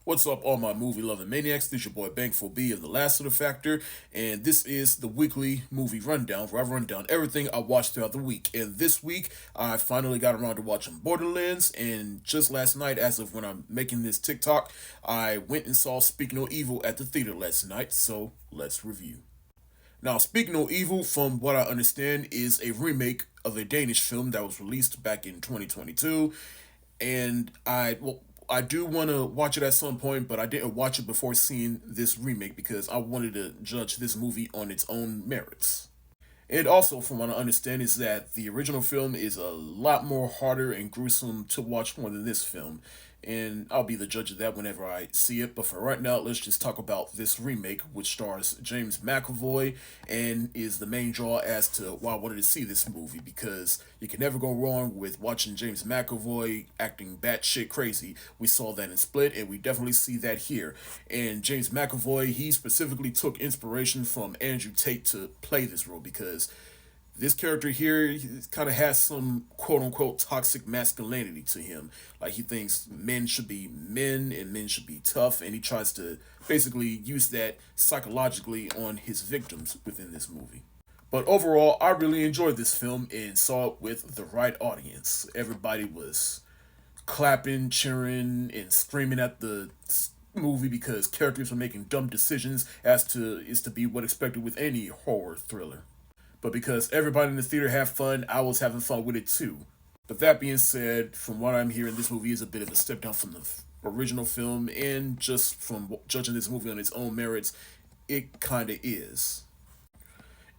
What's up, all my movie loving maniacs? This is your boy Bankful B of the Lassiter Factor, and this is the weekly movie rundown where I run down everything I watched throughout the week. And this week, I finally got around to watching Borderlands, and just last night, as of when I'm making this TikTok, I went and saw Speak No Evil at the theater last night, so let's review. Now, Speak No Evil, from what I understand, is a remake of a Danish film that was released back in 2022, and I do want to watch it at some point, but I didn't watch it before seeing this remake because I wanted to judge this movie on its own merits. And also, from what I understand, is that the original film is a lot more harder and gruesome to watch more than this film. And I'll be the judge of that whenever I see it. But for right now, let's just talk about this remake, which stars James McAvoy and is the main draw as to why I wanted to see this movie. Because you can never go wrong with watching James McAvoy acting batshit crazy. We saw that in Split, and we definitely see that here. And James McAvoy, he specifically took inspiration from Andrew Tate to play this role because this character here kind of has some quote unquote toxic masculinity to him. Like he thinks men should be men and men should be tough, and he tries to basically use that psychologically on his victims within this movie. But overall, I really enjoyed this film and saw it with the right audience. Everybody was clapping, cheering, and screaming at the movie because characters were making dumb decisions as to is to be what expected with any horror thriller. But because everybody in the theater had fun, I was having fun with it too. But that being said, from what I'm hearing, this movie is a bit of a step down from the original film, and just from judging this movie on its own merits, it kind of is.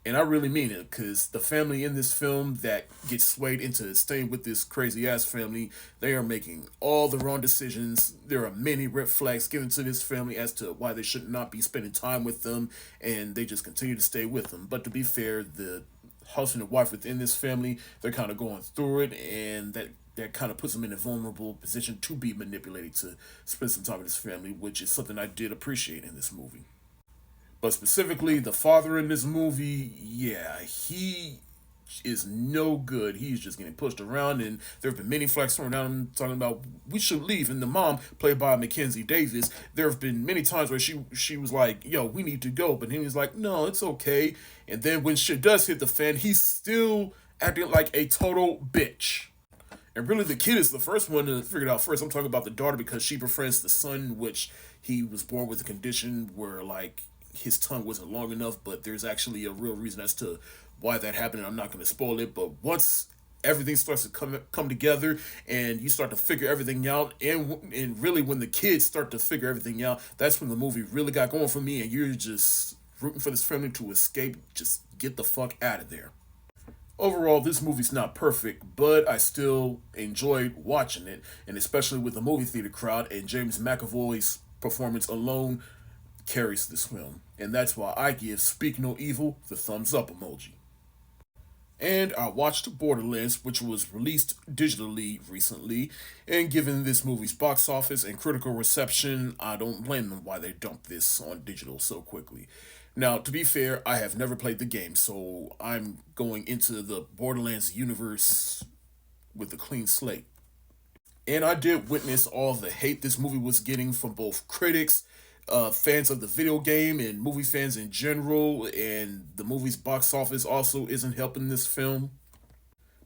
And I really mean it, because the family in this film that gets swayed into staying with this crazy ass family, they are making all the wrong decisions. There are many red flags given to this family as to why they should not be spending time with them, and they just continue to stay with them. But to be fair, the husband and wife within this family, they're kind of going through it, and that kind of puts them in a vulnerable position to be manipulated to spend some time with this family, which is something I did appreciate in this movie. But specifically, the father in this movie, yeah, he is no good. He's just getting pushed around, and there have been many flags thrown at him talking about we should leave. And the mom, played by Mackenzie Davis, there have been many times where she was like, "Yo, we need to go," but he was like, "No, it's okay." And then when shit does hit the fan, he's still acting like a total bitch. And really, the kid is the first one to figure it out first. I'm talking about the daughter because she befriends the son, which he was born with a condition where, like, his tongue wasn't long enough, but there's actually a real reason as to why that happened. I'm not going to spoil it, but once everything starts to come together and you start to figure everything out, and really when the kids start to figure everything out, that's when the movie really got going for me, and you're just rooting for this family to escape, just get the fuck out of there. Overall, this movie's not perfect, but I still enjoyed watching it, and especially with the movie theater crowd and James McAvoy's performance alone carries this film. And that's why I give Speak No Evil the thumbs up emoji. And I watched Borderlands, which was released digitally recently, and given this movie's box office and critical reception, I don't blame them why they dumped this on digital so quickly. Now, to be fair, I have never played the game, so I'm going into the Borderlands universe with a clean slate. And I did witness all the hate this movie was getting from both critics, fans of the video game, and movie fans in general. And the movie's box office also isn't helping this film.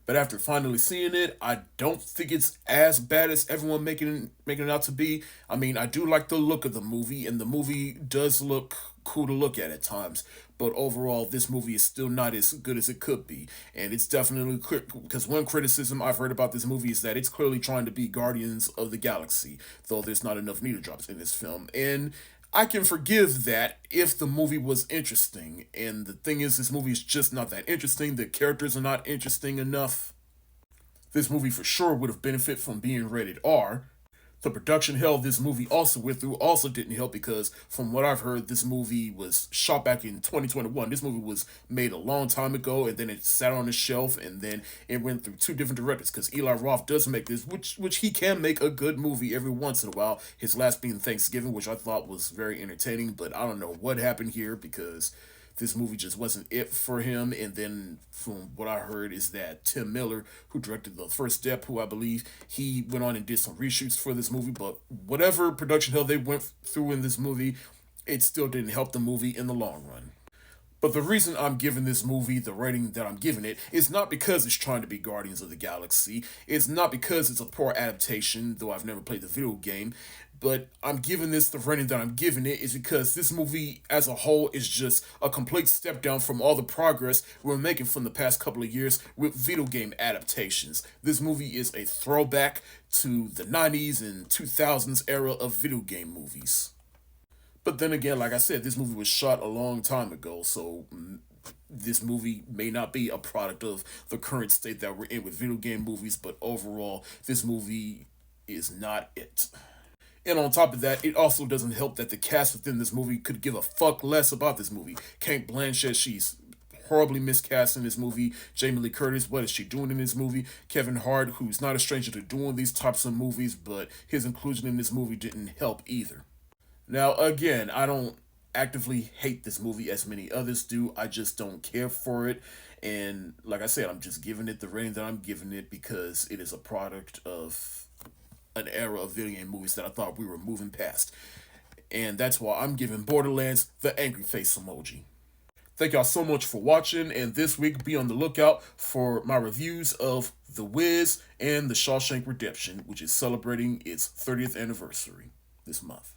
But after finally seeing it, I don't think it's as bad as everyone making it out to be. I mean, I do like the look of the movie, and the movie does look cool to look at times. But overall, this movie is still not as good as it could be, and it's definitely because one criticism I've heard about this movie is that it's clearly trying to be Guardians of the Galaxy, though there's not enough needle drops in this film. And I can forgive that if the movie was interesting. And the thing is, this movie is just not that interesting. The characters are not interesting enough. This movie for sure would have benefited from being rated R. The production hell this movie also went through also didn't help because, from what I've heard, this movie was shot back in 2021. This movie was made a long time ago, and then it sat on the shelf, and then it went through two different directors. Because Eli Roth does make this, which he can make a good movie every once in a while. His last being Thanksgiving, which I thought was very entertaining, but I don't know what happened here because this movie just wasn't it for him. And then from what I heard is that Tim Miller, who directed the first Deadpool, I believe, he went on and did some reshoots for this movie. But whatever production hell they went through in this movie, it still didn't help the movie in the long run. But the reason I'm giving this movie the rating that I'm giving it is not because it's trying to be Guardians of the Galaxy. It's not because it's a poor adaptation, though I've never played the video game. But I'm giving this the rating that I'm giving it is because this movie as a whole is just a complete step down from all the progress we're making from the past couple of years with video game adaptations. This movie is a throwback to the 90s and 2000s era of video game movies. But then again, like I said, this movie was shot a long time ago, so this movie may not be a product of the current state that we're in with video game movies, but overall, this movie is not it. And on top of that, it also doesn't help that the cast within this movie could give a fuck less about this movie. Kate Blanchett, she's horribly miscast in this movie. Jamie Lee Curtis, what is she doing in this movie? Kevin Hart, who's not a stranger to doing these types of movies, but his inclusion in this movie didn't help either. Now, again, I don't actively hate this movie as many others do. I just don't care for it. And like I said, I'm just giving it the rating that I'm giving it because it is a product of an era of video game movies that I thought we were moving past. And that's why I'm giving Borderlands the angry face emoji. Thank y'all so much for watching, and this week be on the lookout for my reviews of The Wiz and The Shawshank Redemption, which is celebrating its 30th anniversary this month.